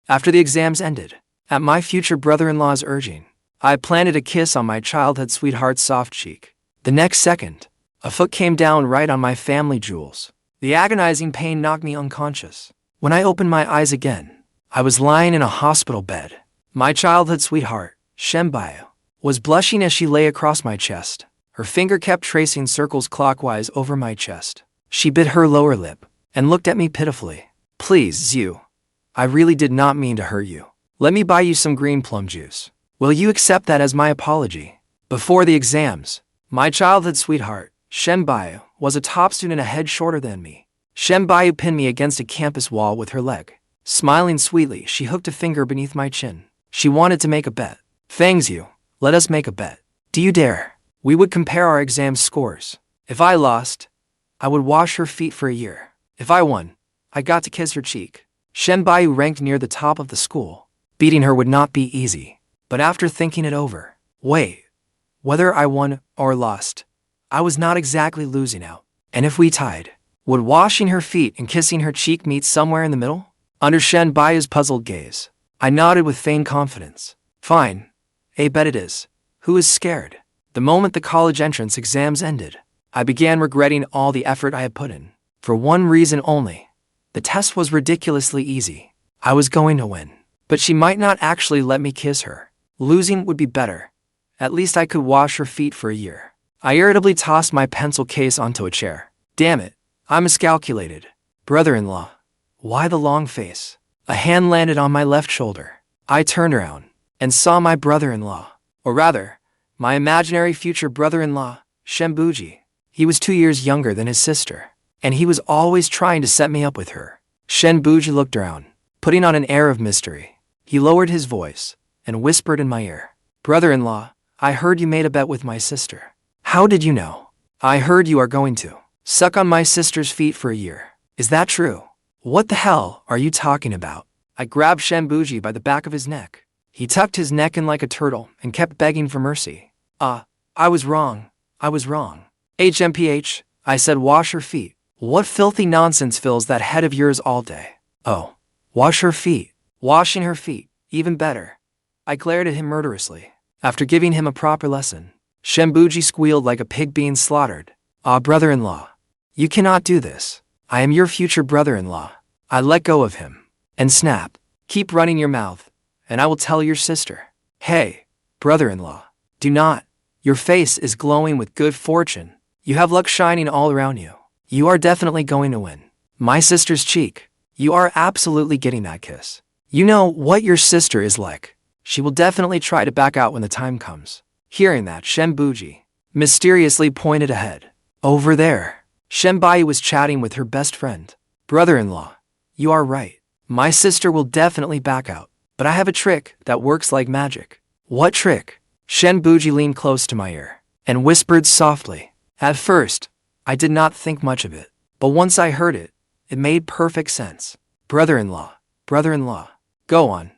After the exams ended, at my future brother-in-law's urging, I planted a kiss on my childhood sweetheart's soft cheek. The next second, a foot came down right on my family jewels. The agonizing pain knocked me unconscious. When I opened my eyes again, I was lying in a hospital bed. My childhood sweetheart, Shen Buyu, was blushing as she lay across my chest. Her finger kept tracing circles clockwise over my chest. She bit her lower lip and looked at me pitifully. "Please, Xiu. I really did not mean to hurt you. Let me buy you some green plum juice. Will you accept that as my apology?" Before the exams, my childhood sweetheart, Shen Buyu, was a top student a head shorter than me. Shen Buyu pinned me against a campus wall with her leg. Smiling sweetly, she hooked a finger beneath my chin. She wanted to make a bet. "Fang Xiu, let us make a bet. Do you dare? We would compare our exam scores. If I lost, I would wash her feet for a year. If I won, I got to kiss her cheek." Shen Buyu ranked near the top of the school. Beating her would not be easy. But after thinking it over, wait, whether I won or lost, I was not exactly losing out. And if we tied, would washing her feet and kissing her cheek meet somewhere in the middle? Under Shen Buyu's puzzled gaze, I nodded with feigned confidence. "Fine. A bet it is. Who is scared?" The moment the college entrance exams ended, I began regretting all the effort I had put in. For one reason only. The test was ridiculously easy. I was going to win. But she might not actually let me kiss her. Losing would be better. At least I could wash her feet for a year. I irritably tossed my pencil case onto a chair. Damn it, I miscalculated. Brother-in-law. Why the long face? A hand landed on my left shoulder. I turned around and saw my brother-in-law. Or rather, my imaginary future brother-in-law, Shen Buji. He was 2 years younger than his sister, and he was always trying to set me up with her. Shen Buji looked around, putting on an air of mystery. He lowered his voice and whispered in my ear. "Brother-in-law, I heard you made a bet with my sister." "How did you know?" "I heard you are going to suck on my sister's feet for a year. Is that true?" "What the hell are you talking about?" I grabbed Shen Buji by the back of his neck. He tucked his neck in like a turtle and kept begging for mercy. I was wrong. I was wrong." "HMPH, I said wash her feet. What filthy nonsense fills that head of yours all day?" "Oh, wash her feet. Washing her feet, even better." I glared at him murderously. After giving him a proper lesson, Shen Buji squealed like a pig being slaughtered. Brother-in-law, you cannot do this. I am your future brother-in-law." I let go of him and snapped. "Keep running your mouth, and I will tell your sister." "Hey, brother-in-law, do not. Your face is glowing with good fortune. You have luck shining all around you. You are definitely going to win. My sister's cheek. You are absolutely getting that kiss. You know what your sister is like. She will definitely try to back out when the time comes." Hearing that, Shen Buji mysteriously pointed ahead. Over there, Shen Buyu was chatting with her best friend. "Brother-in-law, you are right. My sister will definitely back out. But I have a trick that works like magic." "What trick?" Shen Buji leaned close to my ear and whispered softly. At first, I did not think much of it. But once I heard it, it made perfect sense. Brother-in-law, go on.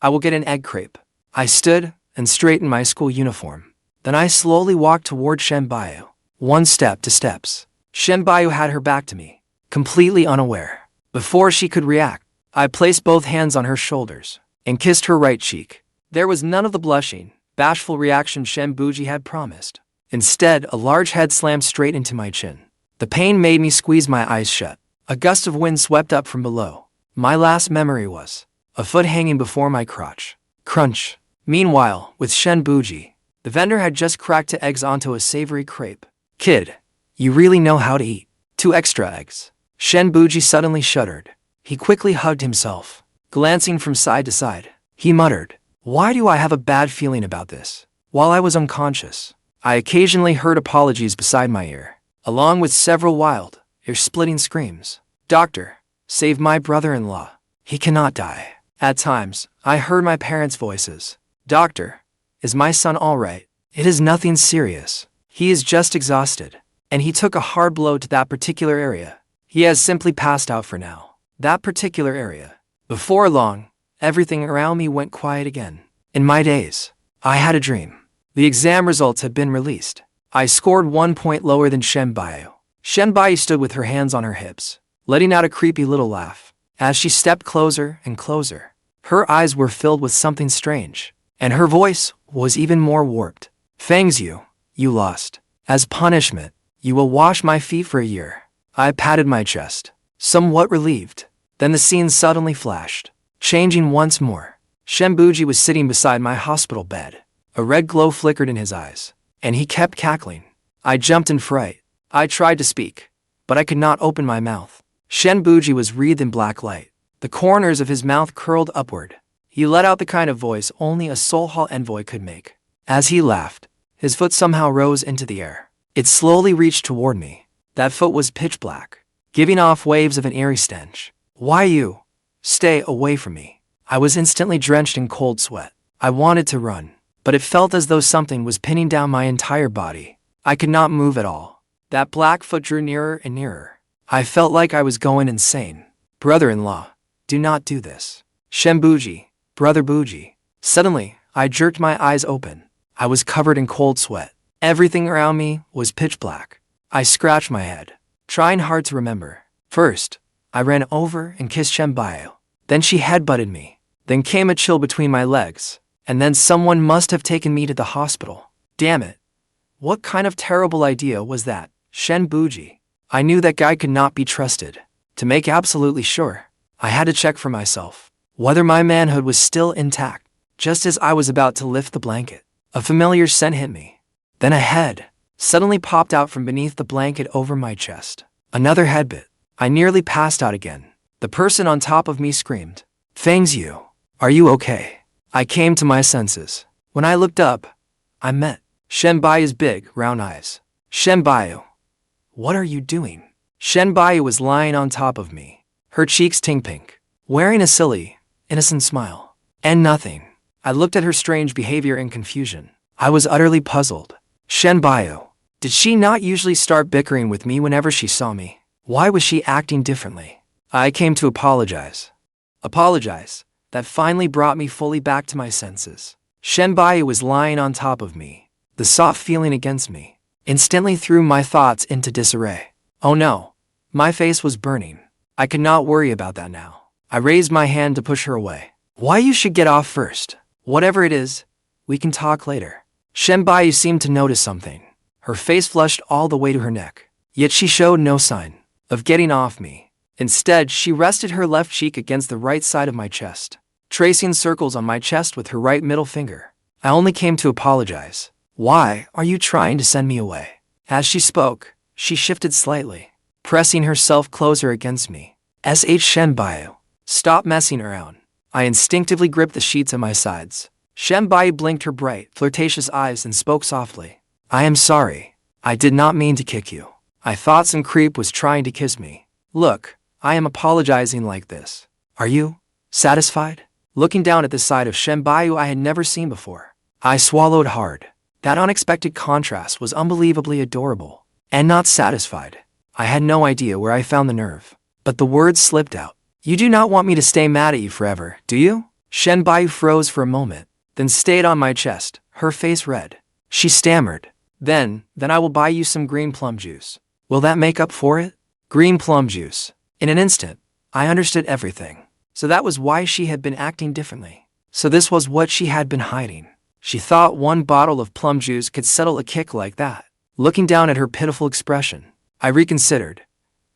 I will get an egg crepe." I stood and straightened my school uniform. Then I slowly walked toward Shen Buyu. 1 step to steps. Shen Buyu had her back to me, completely unaware. Before she could react, I placed both hands on her shoulders and kissed her right cheek. There was none of the blushing, bashful reaction Shen Buji had promised. Instead, a large head slammed straight into my chin. The pain made me squeeze my eyes shut. A gust of wind swept up from below. My last memory was a foot hanging before my crotch. Crunch. Meanwhile, with Shen Buji, the vendor had just cracked 2 eggs onto a savory crepe. "Kid, you really know how to eat. 2 extra eggs." Shen Buji suddenly shuddered. He quickly hugged himself. Glancing from side to side, he muttered, "Why do I have a bad feeling about this?" While I was unconscious, I occasionally heard apologies beside my ear, along with several wild, ear-splitting screams. "Doctor, save my brother-in-law. He cannot die." At times, I heard my parents' voices. "Doctor, is my son all right? It is nothing serious. He is just exhausted." And he took a hard blow to that particular area. "He has simply passed out for now." That particular area. Before long, everything around me went quiet again. In my days, I had a dream. The exam results had been released. I scored 1 point lower than Shen Buyu. Shen Buyu stood with her hands on her hips, letting out a creepy little laugh. As she stepped closer and closer, Her eyes were filled with something strange, and her voice was even more warped. Fang Xiu, you lost. As punishment, you will wash my feet for a year. I patted my chest, somewhat relieved. Then the scene suddenly flashed, changing once more. Shen Buji was sitting beside my hospital bed. A red glow flickered in his eyes, and he kept cackling. I jumped in fright. I tried to speak, but I could not open my mouth. Shen Buji was wreathed in black light. The corners of his mouth curled upward. He let out the kind of voice only a Soul Hall envoy could make. As he laughed, his foot somehow rose into the air. It slowly reached toward me. That foot was pitch black, giving off waves of an eerie stench. Why you? Stay away from me. I was instantly drenched in cold sweat. I wanted to run, but it felt as though something was pinning down my entire body. I could not move at all. That black foot drew nearer and nearer. I felt like I was going insane. Brother-in-law, do not do this. Shen Buji, Brother Buji. Suddenly, I jerked my eyes open. I was covered in cold sweat. Everything around me was pitch black. I scratched my head, trying hard to remember. First, I ran over and kissed Shen Buyu. Then she headbutted me. Then came a chill between my legs. And then someone must have taken me to the hospital. Damn it. What kind of terrible idea was that? Shen Buji. I knew that guy could not be trusted. To make absolutely sure, I had to check for myself whether my manhood was still intact. Just as I was about to lift the blanket, a familiar scent hit me. Then a head suddenly popped out from beneath the blanket over my chest. Another headbutt. I nearly passed out again. The person on top of me screamed, Fang Xiu, are you okay? I came to my senses. When I looked up, I met Shen Buyu's big, round eyes. Shen Buyu, what are you doing? Shen Buyu was lying on top of me, her cheeks pink, wearing a silly, innocent smile. And nothing. I looked at her strange behavior in confusion. I was utterly puzzled. Shen Buyu, did she not usually start bickering with me whenever she saw me? Why was she acting differently? I came to apologize. That finally brought me fully back to my senses. Shen Buyu was lying on top of me. The soft feeling against me instantly threw my thoughts into disarray. Oh no, my face was burning. I could not worry about that now. I raised my hand to push her away. Why you should get off first? Whatever it is, we can talk later. Shen Buyu seemed to notice something. Her face flushed all the way to her neck. Yet she showed no sign of getting off me. Instead, she rested her left cheek against the right side of my chest, tracing circles on my chest with her right middle finger. I only came to apologize. Why are you trying to send me away? As she spoke, she shifted slightly, pressing herself closer against me. Shen Buyu, stop messing around. I instinctively gripped the sheets at my sides. Shen Buyu blinked her bright, flirtatious eyes and spoke softly. I am sorry. I did not mean to kick you. I thought some creep was trying to kiss me. Look, I am apologizing like this. Are you satisfied? Looking down at the side of Shen Buyu I had never seen before, I swallowed hard. That unexpected contrast was unbelievably adorable. And not satisfied. I had no idea where I found the nerve. But the words slipped out. You do not want me to stay mad at you forever, do you? Shen Buyu froze for a moment, then stayed on my chest, her face red. She stammered. Then I will buy you some green plum juice. Will that make up for it? Green plum juice. In an instant, I understood everything. So that was why she had been acting differently. So this was what she had been hiding. She thought one bottle of plum juice could settle a kick like that. Looking down at her pitiful expression, I reconsidered.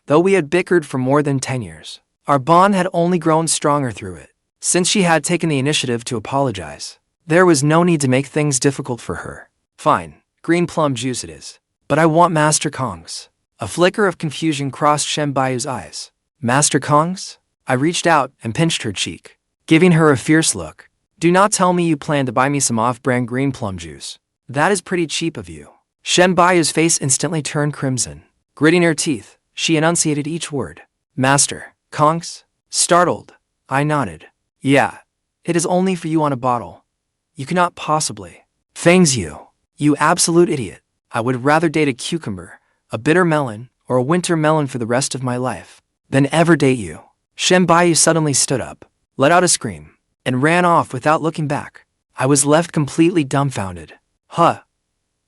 Though we had bickered for more than 10 years, our bond had only grown stronger through it. Since she had taken the initiative to apologize, there was no need to make things difficult for her. Fine, green plum juice it is. But I want Master Kong's. A flicker of confusion crossed Shen Buyu's eyes. Master Kong's? I reached out and pinched her cheek, giving her a fierce look. Do not tell me you plan to buy me some off-brand green plum juice. That is pretty cheap of you. Shen Buyu's face instantly turned crimson. Gritting her teeth, she enunciated each word. Master Kong's? Startled, I nodded. Yeah, it is only for you on a bottle. You cannot possibly. Fang Xiu, you absolute idiot. I would rather date a cucumber, a bitter melon, or a winter melon for the rest of my life than ever date you. Shen Buyu suddenly stood up, let out a scream, and ran off without looking back. I was left completely dumbfounded. Huh?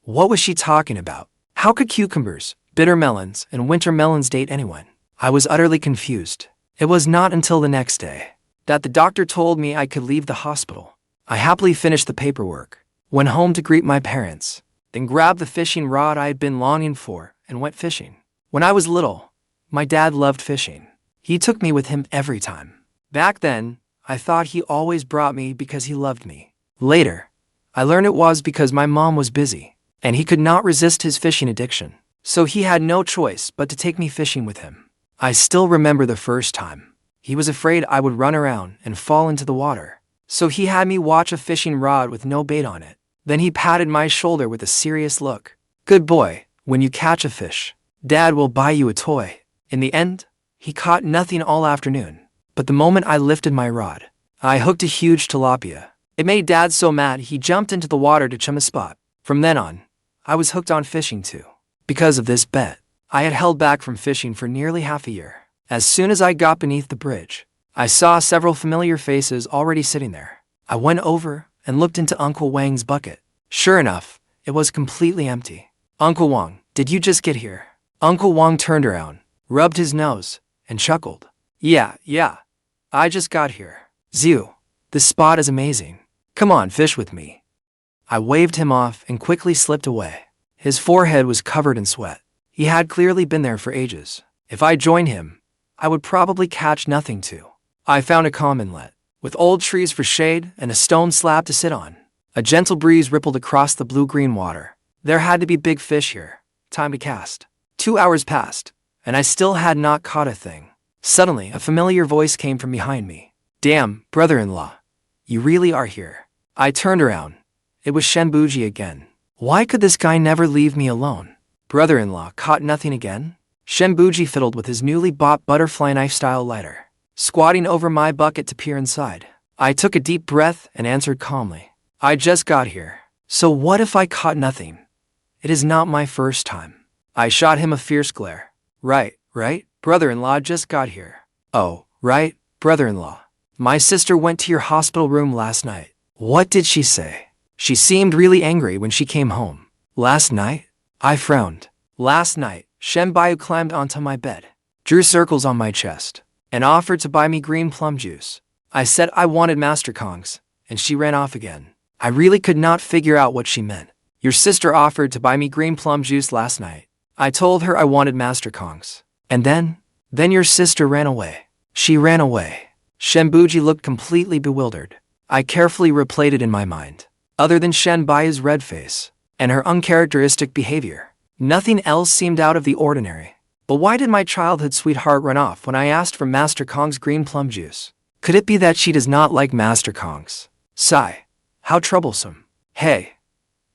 What was she talking about? How could cucumbers, bitter melons, and winter melons date anyone? I was utterly confused. It was not until the next day that the doctor told me I could leave the hospital. I happily finished the paperwork, went home to greet my parents, then grabbed the fishing rod I had been longing for and went fishing. When I was little, my dad loved fishing. He took me with him every time. Back then, I thought he always brought me because he loved me. Later, I learned it was because my mom was busy, and he could not resist his fishing addiction. So he had no choice but to take me fishing with him. I still remember the first time. He was afraid I would run around and fall into the water. So he had me watch a fishing rod with no bait on it. Then he patted my shoulder with a serious look. "Good boy, when you catch a fish, Dad will buy you a toy." In the end, he caught nothing all afternoon. But the moment I lifted my rod, I hooked a huge tilapia. It made Dad so mad he jumped into the water to chum a spot. From then on, I was hooked on fishing too. Because of this bet, I had held back from fishing for nearly half a year. As soon as I got beneath the bridge, I saw several familiar faces already sitting there. I went over and looked into Uncle Wang's bucket. Sure enough, it was completely empty. "Uncle Wang, did you just get here?" Uncle Wang turned around, rubbed his nose, and chuckled. Yeah, I just got here. Xiu, this spot is amazing. Come on, fish with me." I waved him off and quickly slipped away. His forehead was covered in sweat. He had clearly been there for ages. If I joined him, I would probably catch nothing too. I found a calm inlet, with old trees for shade and a stone slab to sit on. A gentle breeze rippled across the blue-green water. There had to be big fish here. Time to cast. 2 hours passed, and I still had not caught a thing. Suddenly, a familiar voice came from behind me. "Damn, brother-in-law, you really are here." I turned around. It was Shen Buji again. Why could this guy never leave me alone? Brother-in-law caught nothing again? Shen Buji fiddled with his newly bought butterfly knife-style lighter, squatting over my bucket to peer inside. I took a deep breath and answered calmly. "I just got here. So what if I caught nothing? It is not my first time." I shot him a fierce glare. Right, brother-in-law just got here." "Oh, right, brother-in-law. My sister went to your hospital room last night." "What did she say?" "She seemed really angry when she came home." "Last night?" I frowned. "Last night, Shen Buyu climbed onto my bed, drew circles on my chest, and offered to buy me green plum juice. I said I wanted Master Kong's, and she ran off again. I really could not figure out what she meant. Your sister offered to buy me green plum juice last night. I told her I wanted Master Kong's. And then your sister ran away." "She ran away." Shen Buji looked completely bewildered. I carefully replayed it in my mind. Other than Shen Buyu's red face and her uncharacteristic behavior, nothing else seemed out of the ordinary. But why did my childhood sweetheart run off when I asked for Master Kong's green plum juice? Could it be that she does not like Master Kong's? Sigh. How troublesome. "Hey,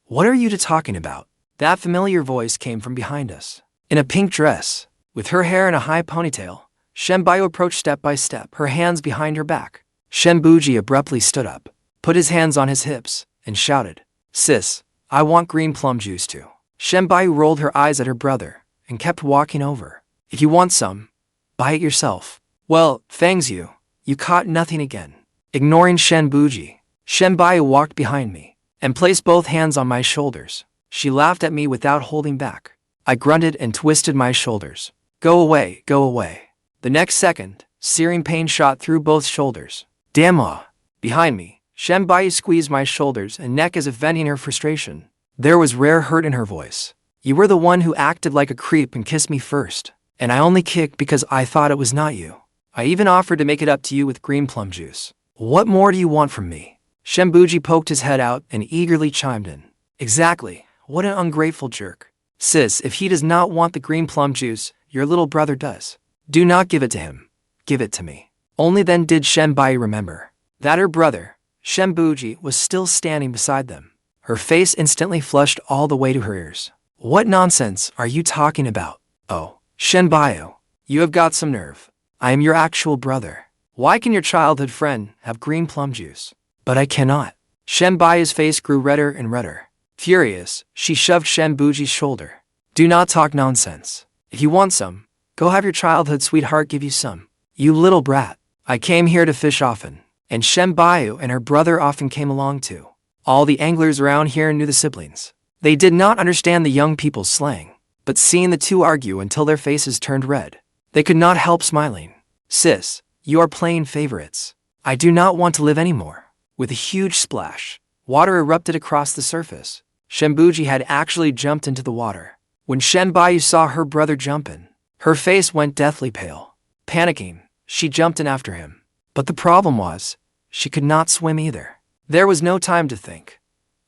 what are you two talking about?" That familiar voice came from behind us. In a pink dress, with her hair in a high ponytail, Shen Buyu approached step by step, her hands behind her back. Shen Buji abruptly stood up, put his hands on his hips, and shouted, "Sis, I want green plum juice too." Shen Buyu rolled her eyes at her brother and kept walking over. "If you want some, buy it yourself." "Well, Fang Xiu, you caught nothing again." Ignoring Shen Buji, Shen Buyu walked behind me and placed both hands on my shoulders. She laughed at me without holding back. I grunted and twisted my shoulders. Go away, go away." The next second, searing pain shot through both shoulders. "Damn ah!" Behind me, Shen Buyu squeezed my shoulders and neck as if venting her frustration. There was rare hurt in her voice. "You were the one who acted like a creep and kissed me first, and I only kicked because I thought it was not you. I even offered to make it up to you with green plum juice. What more do you want from me?" Shen Buji poked his head out and eagerly chimed in. "Exactly. What an ungrateful jerk. Sis, if he does not want the green plum juice, your little brother does. Do not give it to him. Give it to me." Only then did Shen Buyu remember that her brother, Shen Buji, was still standing beside them. Her face instantly flushed all the way to her ears. "What nonsense are you talking about?" "Oh, Shen Buyu, you have got some nerve. I am your actual brother. Why can your childhood friend have green plum juice?" "But I cannot." Shen Buyu's face grew redder and redder. Furious, she shoved Shen Buji's shoulder. "Do not talk nonsense. If you want some, go have your childhood sweetheart give you some. You little brat. I came here to fish often, and Shen Buyu and her brother often came along too. All the anglers around here knew the siblings. They did not understand the young people's slang, but seeing the two argue until their faces turned red, they could not help smiling. Sis, you are playing favorites. I do not want to live anymore. With a huge splash, water erupted across the surface. Shen Buji had actually jumped into the water. When Shen Buyu saw her brother jump in, her face went deathly pale. Panicking, she jumped in after him. But the problem was, she could not swim either. There was no time to think.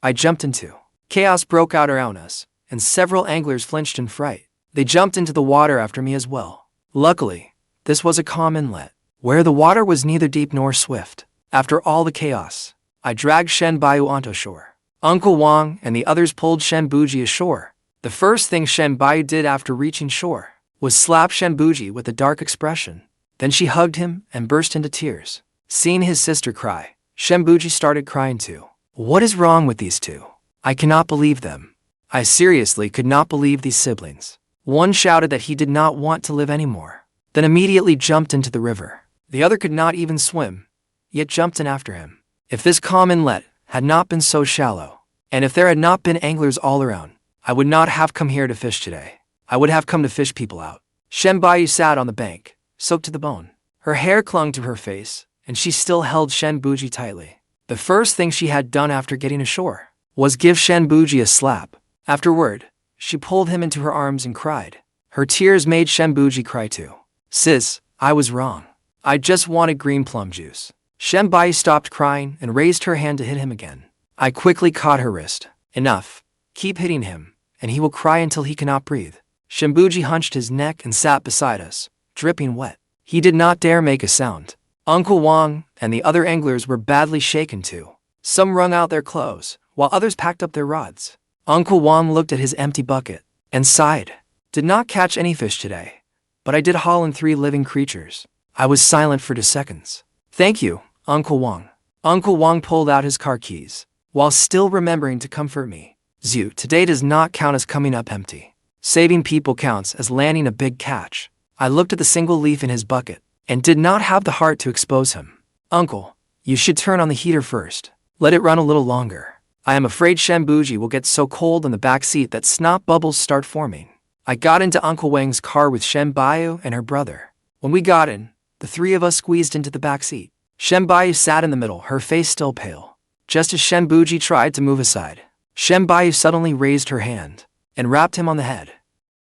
I jumped into. Chaos broke out around us, and several anglers flinched in fright. They jumped into the water after me as well. Luckily, this was a calm inlet, where the water was neither deep nor swift. After all the chaos, I dragged Shen Buyu onto shore. Uncle Wang and the others pulled Shen Buji ashore. The first thing Shen Buyu did after reaching shore was slap Shen Buji with a dark expression. Then she hugged him and burst into tears. Seeing his sister cry, Shen Buji started crying too. What is wrong with these two? I cannot believe them. I seriously could not believe these siblings. One shouted that he did not want to live anymore, then immediately jumped into the river. The other could not even swim, yet jumped in after him. If this calm inlet had not been so shallow, and if there had not been anglers all around, I would not have come here to fish today. I would have come to fish people out. Shen Buyu sat on the bank, soaked to the bone. Her hair clung to her face, and she still held Shen Buji tightly. The first thing she had done after getting ashore was give Shen Buji a slap. Afterward, she pulled him into her arms and cried. Her tears made Shen Buji cry too. Sis, I was wrong. I just wanted green plum juice. Shen Buyu stopped crying and raised her hand to hit him again. I quickly caught her wrist. Enough. Keep hitting him, and he will cry until he cannot breathe. Shen Buji hunched his neck and sat beside us, dripping wet. He did not dare make a sound. Uncle Wang and the other anglers were badly shaken too. Some wrung out their clothes, while others packed up their rods. Uncle Wang looked at his empty bucket and sighed. Did not catch any fish today, but I did haul in 3 living creatures. I was silent for 2 seconds. Thank you, Uncle Wang. Uncle Wang pulled out his car keys, while still remembering to comfort me. Xiu, today does not count as coming up empty. Saving people counts as landing a big catch. I looked at the single leaf in his bucket, and did not have the heart to expose him. Uncle, you should turn on the heater first. Let it run a little longer. I am afraid Shen Buji will get so cold in the back seat that snot bubbles start forming. I got into Uncle Wang's car with Shen Buyu and her brother. When we got in, the 3 of us squeezed into the back seat. Shen Buyu sat in the middle, her face still pale. Just as Shen Buji tried to move aside, Shen Buyu suddenly raised her hand and rapped him on the head.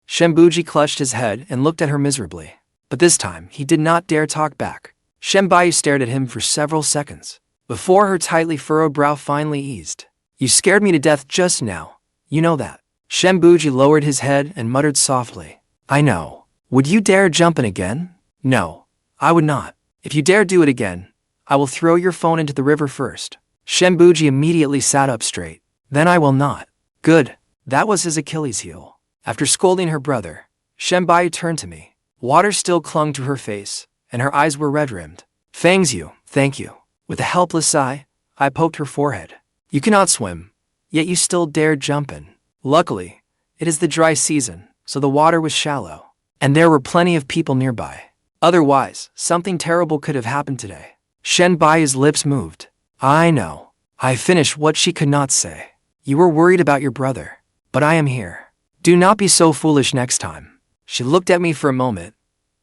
Shen Buji clutched his head and looked at her miserably. But this time, he did not dare talk back. Shen Buyu stared at him for several seconds, before her tightly furrowed brow finally eased. You scared me to death just now. You know that. Shen Buji lowered his head and muttered softly. I know. Would you dare jump in again? No, I would not. If you dare do it again, I will throw your phone into the river first. Shen Buji immediately sat up straight. Then I will not. Good. That was his Achilles heel. After scolding her brother, Shen Buyu turned to me. Water still clung to her face, and her eyes were red-rimmed. Fang Xiu, thank you. With a helpless sigh, I poked her forehead. You cannot swim, yet you still dared jump in. Luckily, it is the dry season, so the water was shallow, and there were plenty of people nearby. Otherwise, something terrible could have happened today. Shen Buyu's lips moved. I know. I finished what she could not say. You were worried about your brother, but I am here. Do not be so foolish next time. She looked at me for a moment,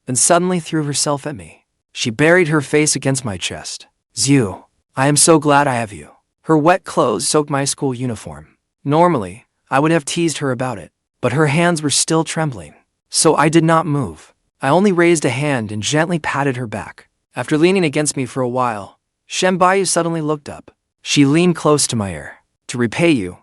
then suddenly threw herself at me. She buried her face against my chest. Xiu, I am so glad I have you. Her wet clothes soaked my school uniform. Normally, I would have teased her about it, but her hands were still trembling. So I did not move. I only raised a hand and gently patted her back. After leaning against me for a while, Shen Buyu suddenly looked up. She leaned close to my ear. To repay you,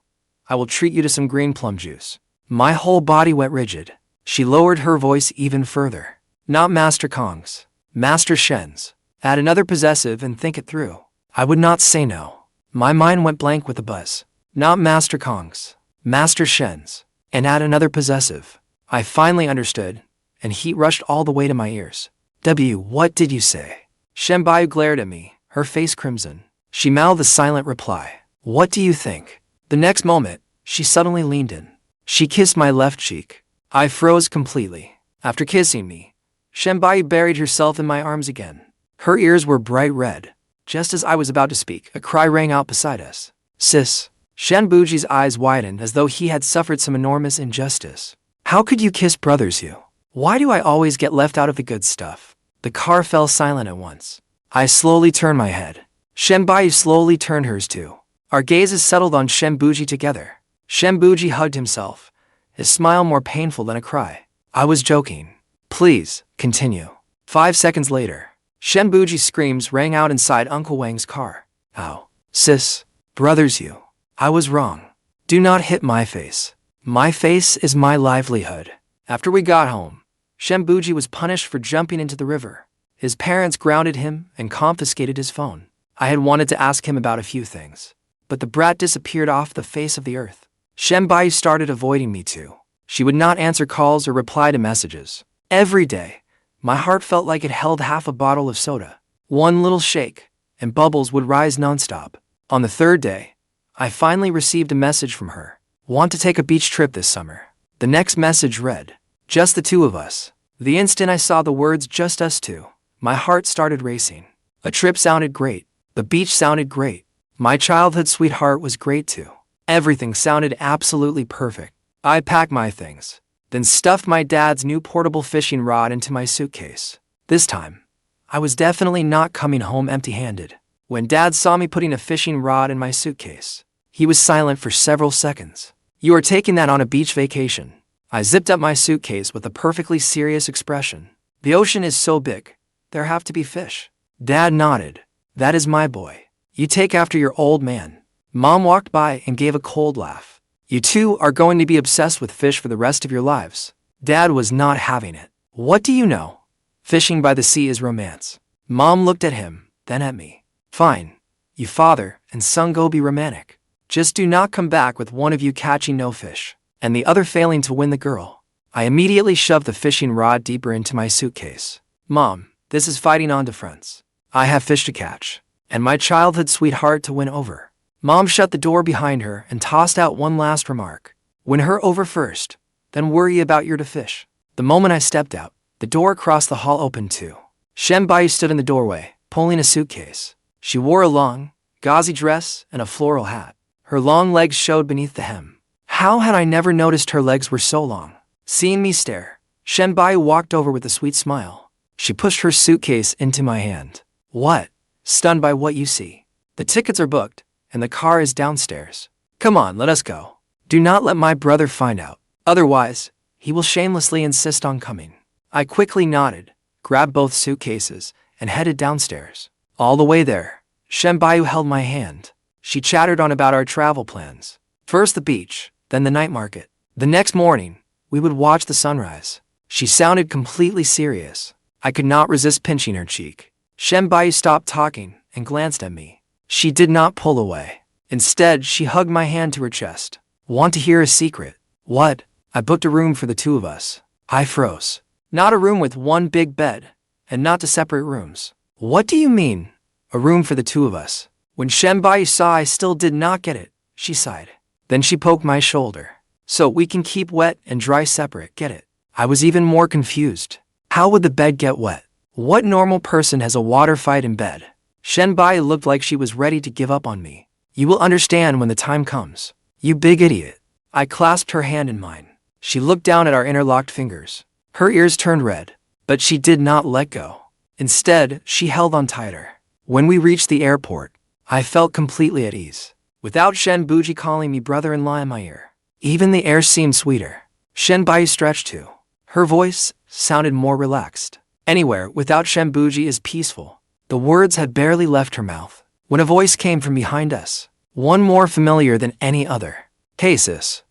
I will treat you to some green plum juice. My whole body went rigid. She lowered her voice even further. Not Master Kong's. Master Shen's. Add another possessive and think it through. I would not say no. My mind went blank with a buzz. Not Master Kong's. Master Shen's. And add another possessive. I finally understood, and heat rushed all the way to my ears. What did you say? Shen Buyu glared at me, her face crimson. She mouthed a silent reply. What do you think? The next moment, she suddenly leaned in. She kissed my left cheek. I froze completely. After kissing me, Shen Buyu buried herself in my arms again. Her ears were bright red. Just as I was about to speak, a cry rang out beside us. Sis. Shen Buji's eyes widened as though he had suffered some enormous injustice. How could you kiss brothers, you? Why do I always get left out of the good stuff? The car fell silent at once. I slowly turned my head. Shen Buyu slowly turned hers too. Our gazes settled on Shen Buji together. Shen Buji hugged himself, his smile more painful than a cry. I was joking. Please, continue. 5 seconds later, Shen Buji's screams rang out inside Uncle Wang's car. Ow. Sis. Brothers you. I was wrong. Do not hit my face. My face is my livelihood. After we got home, Shen Buji was punished for jumping into the river. His parents grounded him and confiscated his phone. I had wanted to ask him about a few things, but the brat disappeared off the face of the earth. Shen Buyu started avoiding me too. She would not answer calls or reply to messages. Every day, my heart felt like it held half a bottle of soda. One little shake, and bubbles would rise nonstop. On the third day, I finally received a message from her. Want to take a beach trip this summer? The next message read, just the two of us. The instant I saw the words just us two, my heart started racing. A trip sounded great. The beach sounded great. My childhood sweetheart was great too. Everything sounded absolutely perfect. I packed my things, then stuffed my dad's new portable fishing rod into my suitcase. This time, I was definitely not coming home empty-handed. When Dad saw me putting a fishing rod in my suitcase, he was silent for several seconds. You are taking that on a beach vacation. I zipped up my suitcase with a perfectly serious expression. The ocean is so big, there have to be fish. Dad nodded. That is my boy. You take after your old man. Mom walked by and gave a cold laugh. You two are going to be obsessed with fish for the rest of your lives. Dad was not having it. What do you know? Fishing by the sea is romance. Mom looked at him, then at me. Fine. You father and son go be romantic. Just do not come back with one of you catching no fish, and the other failing to win the girl. I immediately shoved the fishing rod deeper into my suitcase. Mom, this is fighting on to fronts. I have fish to catch, and my childhood sweetheart to win over. Mom shut the door behind her and tossed out one last remark. Win her over first, then worry about your to fish. The moment I stepped out, the door across the hall opened too. Shen Buyu stood in the doorway, pulling a suitcase. She wore a long, gauzy dress and a floral hat. Her long legs showed beneath the hem. How had I never noticed her legs were so long? Seeing me stare, Shen Buyu walked over with a sweet smile. She pushed her suitcase into my hand. What? Stunned by what you see. The tickets are booked, and the car is downstairs. Come on, let us go. Do not let my brother find out. Otherwise, he will shamelessly insist on coming. I quickly nodded, grabbed both suitcases, and headed downstairs. All the way there, Shen Buyu held my hand. She chattered on about our travel plans. First the beach, then the night market. The next morning, we would watch the sunrise. She sounded completely serious. I could not resist pinching her cheek. Shen Buyu stopped talking and glanced at me. She did not pull away. Instead, she hugged my hand to her chest. Want to hear a secret? What? I booked a room for the two of us. I froze. Not a room with one big bed, and not 2 separate rooms. What do you mean, a room for the two of us? When Shen Buyu saw I still did not get it, she sighed. Then she poked my shoulder. So we can keep wet and dry separate, get it? I was even more confused. How would the bed get wet? What normal person has a water fight in bed? Shen Buyu looked like she was ready to give up on me. You will understand when the time comes. You big idiot. I clasped her hand in mine. She looked down at our interlocked fingers. Her ears turned red, but she did not let go. Instead, she held on tighter. When we reached the airport, I felt completely at ease. Without Shen Buji calling me brother-in-law in my ear, even the air seemed sweeter. Shen Buyu stretched too. Her voice sounded more relaxed. Anywhere without Shen Buji is peaceful. The words had barely left her mouth when a voice came from behind us, one more familiar than any other. Hey sis.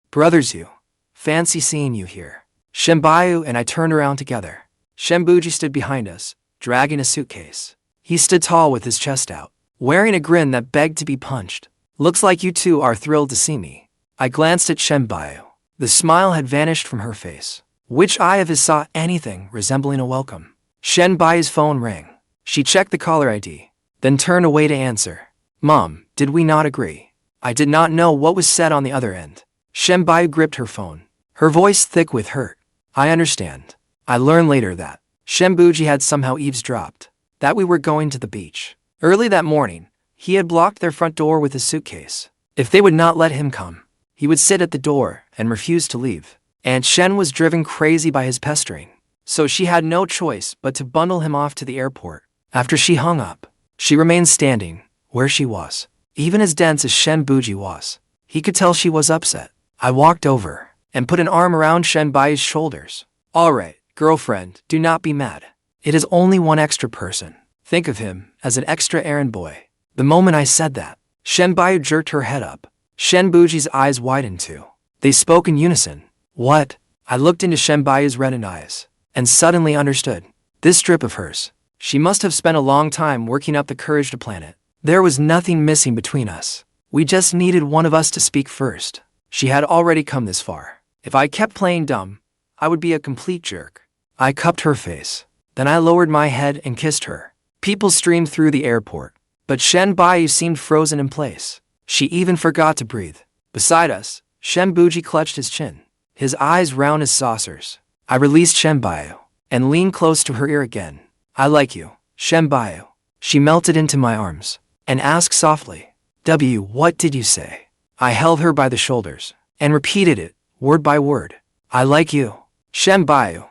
Brothers you. Fancy seeing you here. Shen Buyu and I turned around together. Shen Buji stood behind us, dragging a suitcase. He stood tall with his chest out, wearing a grin that begged to be punched. Looks like you two are thrilled to see me. I glanced at Shen Buyu. The smile had vanished from her face. Which eye of his saw anything resembling a welcome? Shen Buyu's phone rang. She checked the caller ID, then turned away to answer. Mom, did we not agree? I did not know what was said on the other end. Shen Buyu gripped her phone, her voice thick with hurt. I understand. I learned later that Shen Buji had somehow eavesdropped, that we were going to the beach. Early that morning, he had blocked their front door with his suitcase. If they would not let him come, he would sit at the door and refuse to leave. Aunt Shen was driven crazy by his pestering, so she had no choice but to bundle him off to the airport. After she hung up, she remained standing where she was, even as dense as Shen Buji was. He could tell she was upset. I walked over and put an arm around Shen Buyu's shoulders. All right, girlfriend, do not be mad. It is only one extra person. Think of him as an extra errand boy. The moment I said that, Shen Buyu jerked her head up. Shen Buji's eyes widened too. They spoke in unison. What? I looked into Shen Buyu's reddened eyes and suddenly understood. This strip of hers. She must have spent a long time working up the courage to plan it. There was nothing missing between us. We just needed one of us to speak first. She had already come this far. If I kept playing dumb, I would be a complete jerk. I cupped her face. Then I lowered my head and kissed her. People streamed through the airport, but Shen Buyu seemed frozen in place. She even forgot to breathe. Beside us, Shen Buji clutched his chin, his eyes round as saucers. I released Shen Buyu and leaned close to her ear again. I like you, Shen Buyu. She melted into my arms and asked softly, what did you say? I held her by the shoulders and repeated it, word by word. I like you, Shen Buyu.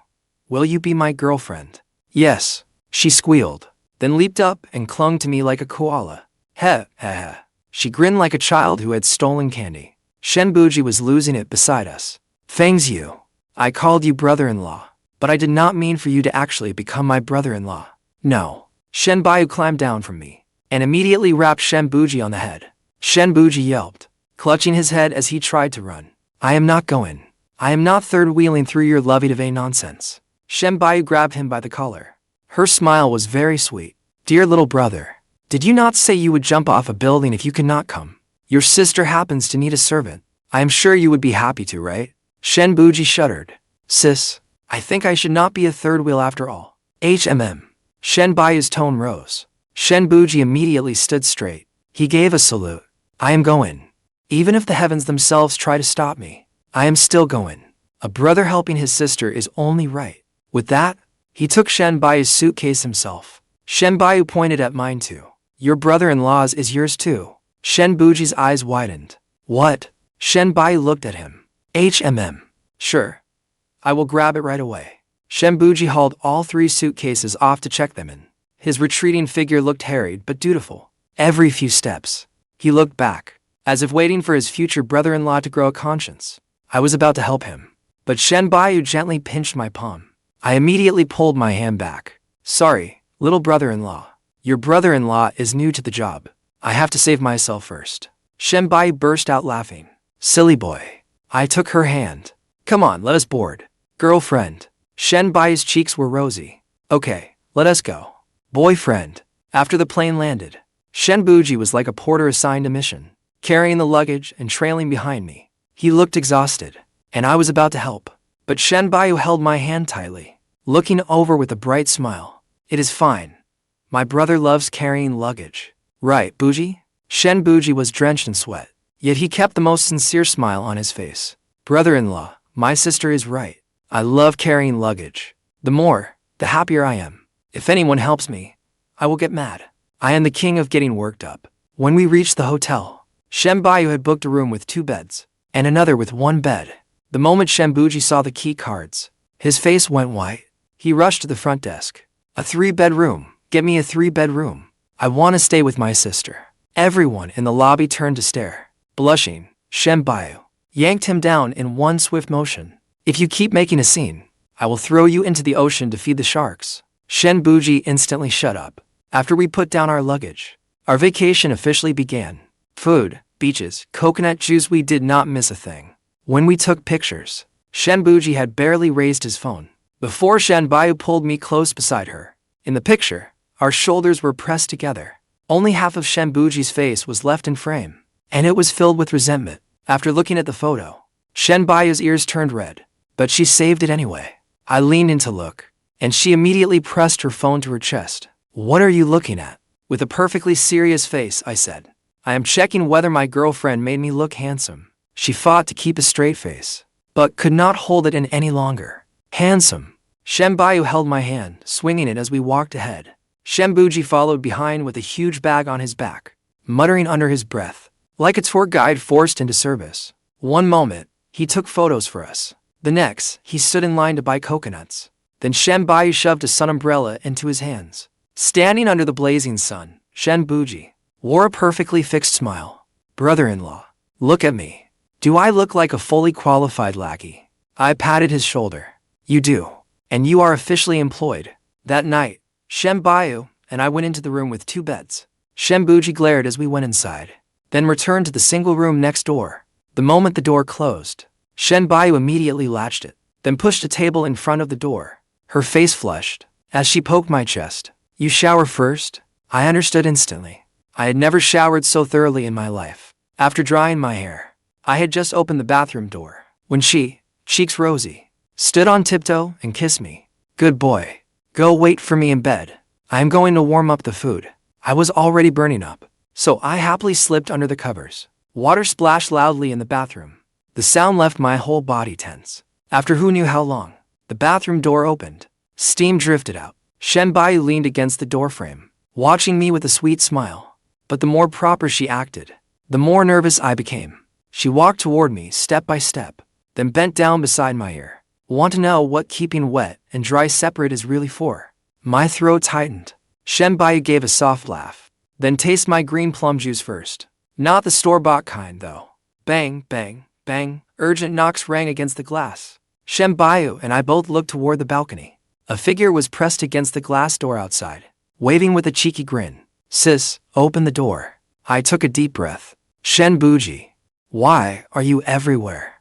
Will you be my girlfriend? Yes, she squealed, then leaped up and clung to me like a koala. Heh. She grinned like a child who had stolen candy. Shen Buji was losing it beside us. Fang Xiu, I called you brother-in-law, but I did not mean for you to actually become my brother-in-law. No. Shen Buyu climbed down from me and immediately rapped Shen Buji on the head. Shen Buji yelped, clutching his head as he tried to run. I am not going. I am not third-wheeling through your lovey-dovey nonsense. Shen Buyu grabbed him by the collar. Her smile was very sweet. Dear little brother, did you not say you would jump off a building if you could not come? Your sister happens to need a servant. I am sure you would be happy to, right? Shen Buji shuddered. Sis, I think I should not be a third wheel after all. Shen Buyu's tone rose. Shen Buji immediately stood straight. He gave a salute. I am going. Even if the heavens themselves try to stop me, I am still going. A brother helping his sister is only right. With that, he took Shen Buyu's suitcase himself. Shen Buyu pointed at mine too. Your brother-in-law's is yours too. Shen Buji's eyes widened. What? Shen Buyu looked at him. Sure. I will grab it right away. Shen Buji hauled all 3 suitcases off to check them in. His retreating figure looked harried but dutiful. Every few steps, he looked back, as if waiting for his future brother-in-law to grow a conscience. I was about to help him, but Shen Buyu gently pinched my palm. I immediately pulled my hand back. Sorry, little brother-in-law. Your brother-in-law is new to the job. I have to save myself first. Shen Buyu burst out laughing. Silly boy. I took her hand. Come on, let us board. Girlfriend. Shen Buyu's cheeks were rosy. Okay, let us go. Boyfriend. After the plane landed, Shen Buji was like a porter assigned a mission, carrying the luggage and trailing behind me. He looked exhausted, and I was about to help, but Shen Buyu held my hand tightly, looking over with a bright smile. It is fine. My brother loves carrying luggage. Right, Buji? Shen Buji was drenched in sweat, yet he kept the most sincere smile on his face. Brother-in-law, my sister is right. I love carrying luggage. The more, the happier I am. If anyone helps me, I will get mad. I am the king of getting worked up. When we reached the hotel, Shen Buyu had booked a room with 2 beds, and another with 1 bed. The moment Shen Buji saw the key cards, his face went white. He rushed to the front desk. A 3-bedroom. Get me a 3-bedroom. I want to stay with my sister. Everyone in the lobby turned to stare. Blushing, Shen Buyu yanked him down in one swift motion. If you keep making a scene, I will throw you into the ocean to feed the sharks. Shen Buji instantly shut up. After we put down our luggage, our vacation officially began. Food, beaches, coconut juice, we did not miss a thing. When we took pictures, Shen Buji had barely raised his phone before Shen Buyu pulled me close beside her. In the picture, our shoulders were pressed together. Only half of Shen Buji's face was left in frame, and it was filled with resentment. After looking at the photo, Shen Buyu's ears turned red, but she saved it anyway. I leaned in to look, and she immediately pressed her phone to her chest. What are you looking at? With a perfectly serious face, I said. I am checking whether my girlfriend made me look handsome. She fought to keep a straight face, but could not hold it in any longer. Handsome. Shen Buyu held my hand, swinging it as we walked ahead. Shen Buji followed behind with a huge bag on his back, muttering under his breath, like a tour guide forced into service. One moment, he took photos for us. The next, he stood in line to buy coconuts. Then Shen Buyu shoved a sun umbrella into his hands. Standing under the blazing sun, Shen Buji wore a perfectly fixed smile. Brother-in-law, look at me. Do I look like a fully qualified lackey? I patted his shoulder. You do. And you are officially employed. That night, Shen Buyu and I went into the room with 2 beds. Shen Buji glared as we went inside, then returned to the single room next door. The moment the door closed, Shen Buyu immediately latched it, then pushed a table in front of the door. Her face flushed as she poked my chest. You shower first? I understood instantly. I had never showered so thoroughly in my life. After drying my hair, I had just opened the bathroom door when she, cheeks rosy, stood on tiptoe and kissed me. Good boy. Go wait for me in bed. I am going to warm up the food. I was already burning up, so I happily slipped under the covers. Water splashed loudly in the bathroom. The sound left my whole body tense. After who knew how long, the bathroom door opened. Steam drifted out. Shen Buyu leaned against the doorframe, watching me with a sweet smile. But the more proper she acted, the more nervous I became. She walked toward me step by step, then bent down beside my ear. Want to know what keeping wet and dry separate is really for? My throat tightened. Shen Buyu gave a soft laugh. Then taste my green plum juice first. Not the store-bought kind, though. Bang, bang, bang. Urgent knocks rang against the glass. Shen Buyu and I both looked toward the balcony. A figure was pressed against the glass door outside, waving with a cheeky grin. Sis, open the door. I took a deep breath. Shen Buji, why are you everywhere?